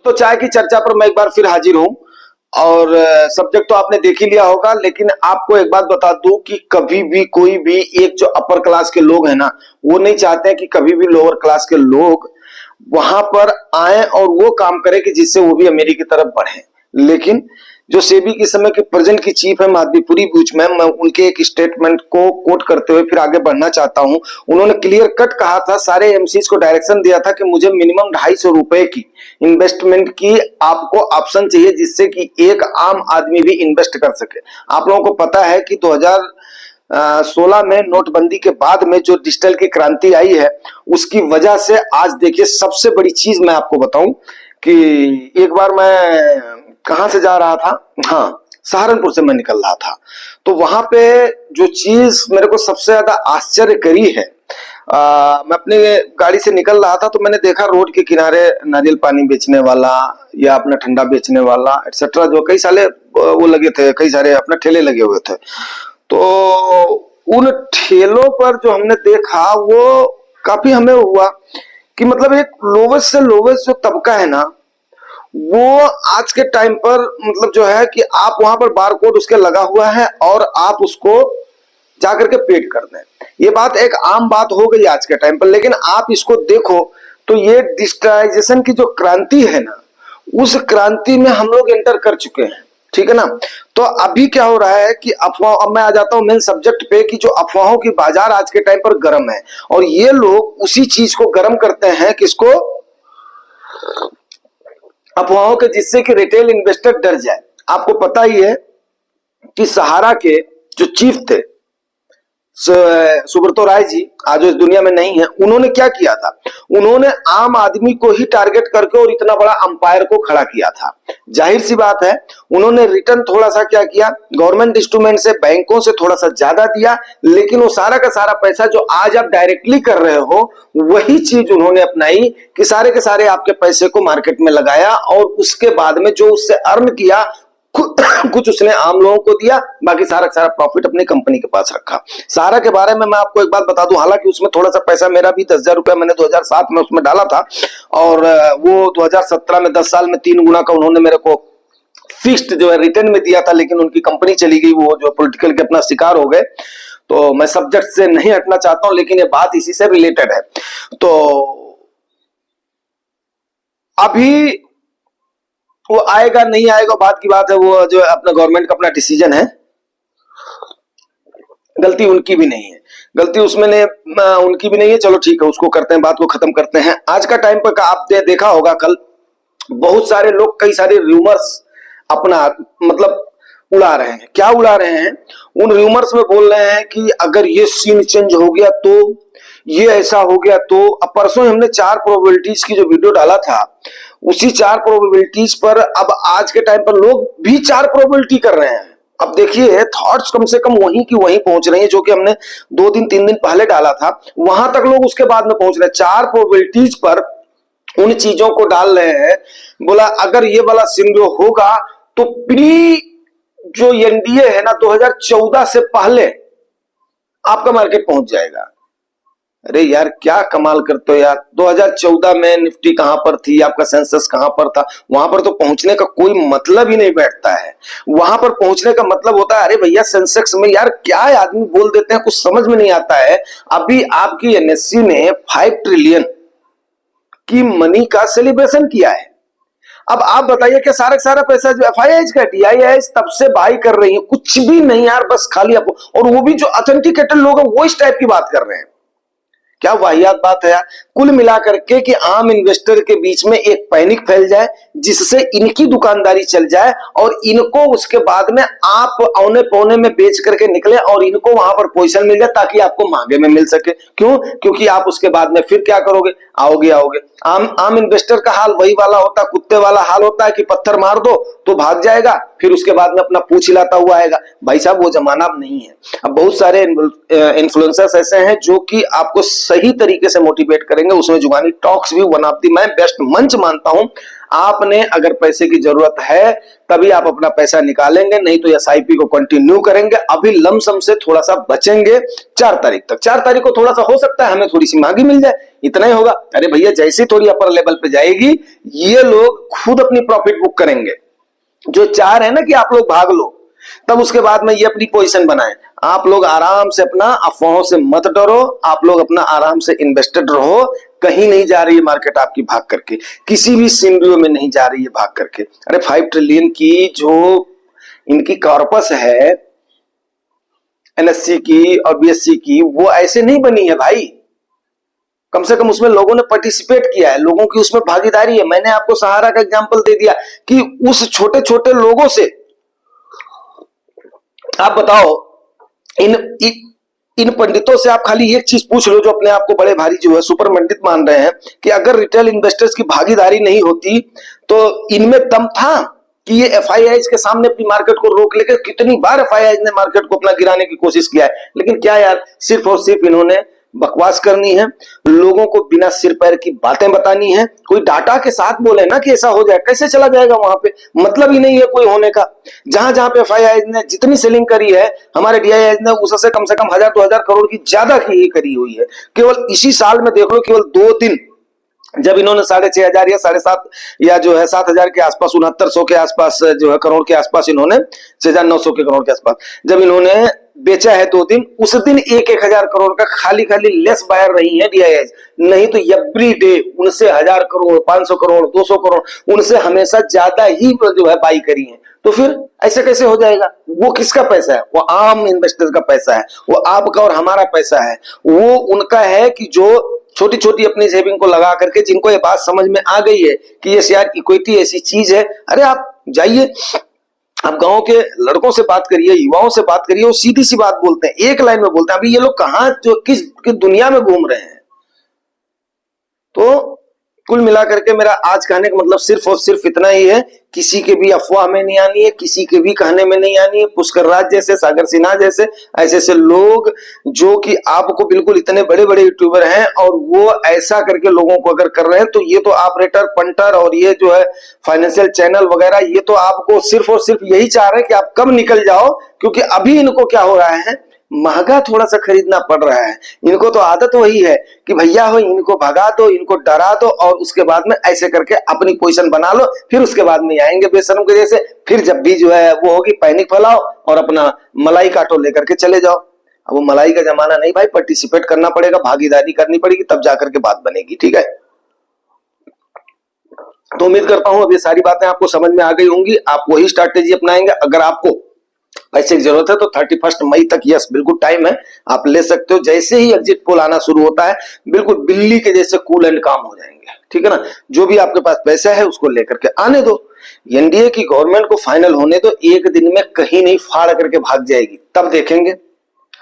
तो चाय की चर्चा पर मैं एक बार फिर हाजिर हूँ। और सब्जेक्ट तो आपने देख ही लिया होगा, लेकिन आपको एक बात बता दूं कि कभी भी कोई भी एक जो अपर क्लास के लोग हैं ना, वो नहीं चाहते हैं कि कभी भी लोअर क्लास के लोग वहां पर आए और वो काम करें कि जिससे वो भी अमीरी की तरफ बढ़े। लेकिन जो सेबी की समय की प्रेजेंट की चीफ है माधवीपुरी बूच मैम, मैं उनके एक स्टेटमेंट को कोट करते हुए फिर आगे बढ़ना चाहता हूं। उन्होंने क्लियर कट कहा था, सारे एमसीज को डायरेक्शन दिया था कि मुझे मिनिमम 250 रुपए की इन्वेस्टमेंट की आपको ऑप्शन चाहिए, जिससे कि एक आम आदमी भी इन्वेस्ट कर सके। आप लोगों को पता है कि 2016 में नोटबंदी के बाद में जो डिजिटल की क्रांति आई है, उसकी वजह से आज देखिए सबसे बड़ी चीज मैं आपको बताऊं कि एक बार मैं कहां से जा रहा था, हाँ सहारनपुर से मैं निकल रहा था, तो वहां पे जो चीज मेरे को सबसे ज्यादा आश्चर्य करी है, मैं अपने गाड़ी से निकल रहा था तो मैंने देखा रोड के किनारे नारियल पानी बेचने वाला या अपना ठंडा बेचने वाला एक्सेट्रा, जो कई सारे वो लगे थे, कई सारे अपने ठेले लगे हुए थे। तो उन ठेलों पर जो हमने देखा वो काफी हमें हुआ कि मतलब एक लोवेस्ट से लोवेस्ट जो तबका है ना, वो आज के टाइम पर मतलब जो है कि आप वहां पर बार कोड उसके लगा हुआ है और आप उसको जाकर के पेड कर दें। ये बात एक आम बात हो गई आज के टाइम पर, लेकिन आप इसको देखो तो ये डिजिटलाइजेशन की जो क्रांति है ना, उस क्रांति में हम लोग एंटर कर चुके हैं, ठीक है ना। तो अभी क्या हो रहा है कि अफवाह, अब मैं आ जाता हूं मेन सब्जेक्ट पे कि जो अफवाहों की बाजार आज के टाइम पर गर्म है, और ये लोग उसी चीज को गर्म करते हैं, किसको, अफवाहों के, जिससे कि रिटेल इन्वेस्टर डर जाए। आपको पता ही है कि सहारा के जो चीफ थे सुब्रतो राय जी, आज इस दुनिया में नहीं है, उन्होंने क्या किया था, उन्होंने आम आदमी को ही टारगेट करके और इतना बड़ा अंपायर को खड़ा किया था। जाहिर सी बात है उन्होंने रिटर्न थोड़ा सा क्या किया, गवर्नमेंट इंस्ट्रूमेंट से, बैंकों से थोड़ा सा ज्यादा दिया, लेकिन वो सारा का सारा पैसा जो आज आप डायरेक्टली कर रहे हो, वही चीज उन्होंने अपनाई कि सारे के सारे आपके पैसे को मार्केट में लगाया और उसके बाद में जो उससे अर्न किया कुछ उसने आम लोगों को दिया, बाकी सारा सारा प्रॉफिट अपनी कंपनी के पास रखा। सारा के बारे में मैं आपको एक बात बता दूं, हालांकि उसमें थोड़ा सा पैसा मेरा भी 10,000 रुपया मैंने 2007 में उसमें डाला था, और वो 2017 में 10 साल में 3 गुना का उन्होंने मेरे को फिक्स्ड जो है रिटर्न में दिया था, लेकिन उनकी कंपनी चली गई, वो जो पॉलिटिकल के अपना शिकार हो गए। तो मैं सब्जेक्ट से नहीं हटना चाहता हूं, लेकिन ये बात इसी से रिलेटेड है। तो अभी वो आएगा नहीं आएगा बात की बात है, वो जो अपना गवर्नमेंट का अपना डिसीजन है, गलती उनकी भी नहीं है, गलती उसमें ने उनकी भी नहीं है। चलो ठीक है, उसको करते हैं, बात को खत्म करते हैं। आज का टाइम पर आपने देखा होगा, कल बहुत सारे लोग कई सारे रूमर्स अपना मतलब उड़ा रहे हैं। क्या उड़ा रहे हैं, उन रूमर्स में बोल रहे हैं कि अगर ये सीन चेंज हो गया तो, ये ऐसा हो गया तो। अब परसों हमने 4 प्रोबेबिलिटीज की जो वीडियो डाला था, उसी 4 प्रोबेबिलिटीज पर अब आज के टाइम पर लोग भी 4 प्रोबेबिलिटी कर रहे हैं। अब देखिए थॉट्स कम से कम वहीं की वहीं पहुंच रही है, जो कि हमने 2 दिन 3 दिन पहले डाला था, वहां तक लोग उसके बाद में पहुंच रहे हैं। 4 प्रोबेबिलिटीज पर उन चीजों को डाल रहे हैं। बोला अगर ये वाला सिनेरियो होगा तो प्री जो एनडीए है ना 2014 से पहले आपका मार्केट पहुंच जाएगा। अरे यार क्या कमाल करते हो यार, 2014 में निफ्टी कहां पर थी, आपका सेंसस कहां पर था, वहां पर तो पहुंचने का कोई मतलब ही नहीं बैठता है। वहां पर पहुंचने का मतलब होता है, अरे भैया सेंसेक्स में यार क्या है, आदमी बोल देते हैं, कुछ समझ में नहीं आता है। अभी आपकी एनएससी ने 5 ट्रिलियन की मनी का सेलिब्रेशन किया है। अब आप बताइए कि सारा सारा पैसा जो एफआईआई का टीआईआईएस तब से बाई कर रही है, कुछ भी नहीं यार, बस खाली आपको, और वो भी जो ऑथेंटिकेटेड लोग हैं वो इस टाइप की बात कर रहे हैं। क्या वाहियात बात है यार। कुल मिलाकर के कि आम इन्वेस्टर के बीच में एक पैनिक फैल जाए, जिससे इनकी दुकानदारी चल जाए और इनको उसके बाद में आप औने पौने में बेच करके निकले और इनको वहां पर पोजीशन मिल जाए, ताकि आपको महंगे में मिल सके। क्यों? क्योंकि आप उसके बाद में फिर क्या करोगे, आओगे। आम इन्वेस्टर का हाल वही वाला होता है, कुत्ते वाला हाल होता है कि पत्थर मार दो तो भाग जाएगा, फिर उसके बाद में अपना पूंछ हिलाता हुआ आएगा। भाई साहब वो जमाना अब नहीं है। अब बहुत सारे इन्फ्लुएंसर्स ऐसे हैं जो कि आपको सही तरीके से मोटिवेट करेंगे। उसमें जुगानी टॉक्स भी वन ऑफ द मैं बेस्ट मंच मानता हूं। आपने अगर पैसे की जरूरत है तभी आप अपना पैसा निकालेंगे, नहीं तो एसआईपी को कंटिन्यू करेंगे। अभी लमसम से थोड़ा सा बचेंगे 4 तारीख तक। 4 तारीख को थोड़ा सा हो सकता है हमें थोड़ी सी महंगी मिल जाए, इतना ही होगा। अरे भैया जैसे थोड़ी अपर लेवल पे जाएगी ये लोग खुद अपनी प्रॉफिट बुक करेंगे। जो चाह रहे हैं ना कि आप लोग भाग लो, तब उसके बाद में ये अपनी पोजीशन बनाए। आप लोग आराम से अपना अफवाहों से मत डरो, आप लोग अपना आराम से इन्वेस्टेड रहो। कहीं नहीं जा रही है मार्केट आपकी भाग करके, किसी भी सिनेरियो में नहीं जा रही है भाग करके। अरे 5 ट्रिलियन की जो इनकी कॉर्पस है एनएससी की और बीएससी की, वो ऐसे नहीं बनी है भाई। कम से कम उसमें लोगों ने पार्टिसिपेट किया है, लोगों की उसमें भागीदारी है। मैंने आपको सहारा का एग्जांपल दे दिया कि उस छोटे छोटे लोगों से आप बताओ, इन पंडितों से आप खाली एक चीज पूछ लो जो अपने आप को बड़े भारी जो है सुपर पंडित मान रहे हैं, कि अगर रिटेल इन्वेस्टर्स की भागीदारी नहीं होती तो इनमें दम था कि ये एफआईआई के सामने अपनी मार्केट को रोक लेकर। कितनी बार एफआईआई ने मार्केट को अपना गिराने की कोशिश किया है, लेकिन क्या यार, सिर्फ और सिर्फ इन्होंने बकवास करनी है, लोगों को बिना सिर पैर की बातें बतानी है। कोई डाटा के साथ बोले ना कि ऐसा हो जाए, कैसे चला जाएगा वहां पे? मतलब ही नहीं है कोई होने का। जहां जहां पे एफआईआई ने जितनी सेलिंग करी है, हमारे डीआईआई ने उससे कम से कम 1000-2000 करोड़ की ज्यादा की करी हुई है। केवल इसी साल में देख लो, केवल 2 दिन जब इन्होंने 6,500 या 7,500 या जो है 7,000 के आसपास, 6900 के आसपास जो है करोड़ के आसपास, इन्होंने 6,900 के करोड़ के आसपास जब इन्होंने बेचा है 2 दिन, उस दिन 1,000 करोड़ का खाली लेस बायर रही है डीआईआई। नहीं तो एवरी डे उनसे 1000 करोड़, 500 करोड़, 200 करोड़, उनसे हमेशा ज्यादा ही जो है बाई करी है। तो फिर ऐसे कैसे हो जाएगा? वो किसका पैसा है? वो आम इन्वेस्टर का पैसा है, वो आपका और हमारा पैसा है। वो उनका है कि जो छोटी छोटी अपनी सेविंग को लगा करके, जिनको ये बात समझ में आ गई है कि ये यार इक्विटी ऐसी चीज है। अरे आप जाइए, आप गांव के लड़कों से बात करिए, युवाओं से बात करिए, वो सीधी सी बात बोलते हैं, एक लाइन में बोलते हैं। अभी ये लोग कहां जो किस दुनिया में घूम रहे हैं। तो कुल मिलाकर के मेरा आज कहने का मतलब सिर्फ और सिर्फ इतना ही है, किसी के भी अफवाह में नहीं आनी है, किसी के भी कहने में नहीं आनी है। पुष्कर राज जैसे, सागर सिन्हा जैसे ऐसे ऐसे लोग जो कि आपको बिल्कुल इतने बड़े बड़े यूट्यूबर हैं, और वो ऐसा करके लोगों को अगर कर रहे हैं, तो ये तो ऑपरेटर, पंटर और ये जो है फाइनेंशियल चैनल वगैरह, ये तो आपको सिर्फ और सिर्फ यही चाह रहे हैं कि आप कब निकल जाओ। क्योंकि अभी इनको क्या हो रहा है, महंगा थोड़ा सा खरीदना पड़ रहा है। इनको तो आदत वही है कि भैया हो, इनको भगा दो, इनको डरा दो, और उसके बाद में ऐसे करके अपनी पोजीशन बना लो। फिर उसके बाद में आएंगे बेशरम के जैसे, फिर जब भी जो है वो होगी पैनिक फैलाओ और अपना मलाई काटो लेकर के चले जाओ। अब वो मलाई का जमाना नहीं भाई, पार्टिसिपेट करना पड़ेगा, भागीदारी करनी पड़ेगी, तब जाकर के बात बनेगी। ठीक है, तो उम्मीद करता हूं अब ये सारी बातें आपको समझ में आ गई होंगी। आप वही स्ट्रैटेजी अपनाएंगे। अगर आपको पैसे की जरूरत है तो 31 मई तक, यस बिल्कुल टाइम है, आप ले सकते हो। जैसे ही एग्जिट पोल आना शुरू होता है, बिल्कुल बिल्ली के जैसे कूल एंड काम हो जाएंगे। ठीक है ना, जो भी आपके पास पैसा है उसको लेकर के आने दो। एनडीए की गवर्नमेंट को फाइनल होने दो, एक दिन में कहीं नहीं फाड़ करके भाग जाएगी, तब देखेंगे।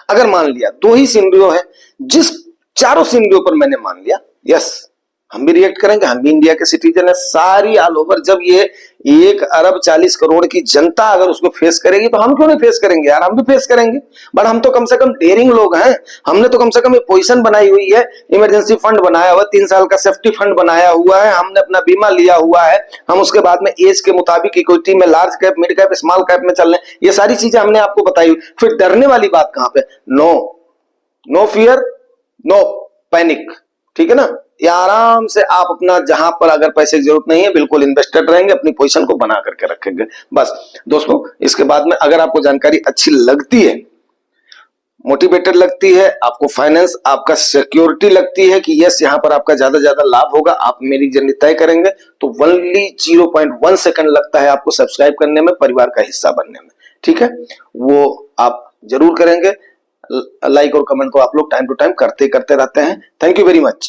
अगर मान लिया 2 ही सिनेरियो है, जिस चारों सिनेरियो पर मैंने मान लिया, यस हम भी रिएक्ट करेंगे, हम भी इंडिया के सिटीजन है, सारी ऑल ओवर। जब ये 1,40,00,000,000 की जनता अगर उसको फेस करेगी, तो हम क्यों नहीं फेस करेंगे यार? हम भी फेस करेंगे, बट हम तो कम से कम डेयरिंग लोग हैं। हमने तो कम से कम एक पोजीशन बनाई हुई है, इमरजेंसी फंड बनाया हुआ, 3 साल का सेफ्टी फंड बनाया हुआ है, हमने अपना बीमा लिया हुआ है। हम उसके बाद में एज के मुताबिक इक्विटी में large cap, mid cap, small cap में चल रहे हैं। ये सारी चीजें हमने आपको बताई हुई। फिर डरने वाली बात कहां पे? No fear, no panic. ठीक है ना, या आराम से आप अपना, जहां पर अगर पैसे की जरूरत नहीं है, बिल्कुल इन्वेस्टेड रहेंगे, अपनी पोजीशन को बना करके रखेंगे बस। दोस्तों, इसके बाद में अगर आपको जानकारी अच्छी लगती है, मोटिवेटेड लगती है, आपको फाइनेंस, आपका सिक्योरिटी लगती है कि यस यहाँ पर आपका ज्यादा ज्यादा लाभ होगा, आप मेरी जर्नी तय करेंगे, तो ओनली 0.1 सेकंड लगता है आपको सब्सक्राइब करने में, परिवार का हिस्सा बनने में। ठीक है, वो आप जरूर करेंगे। लाइक और कमेंट तो आप लोग टाइम टू टाइम करते रहते हैं। Thank you very much.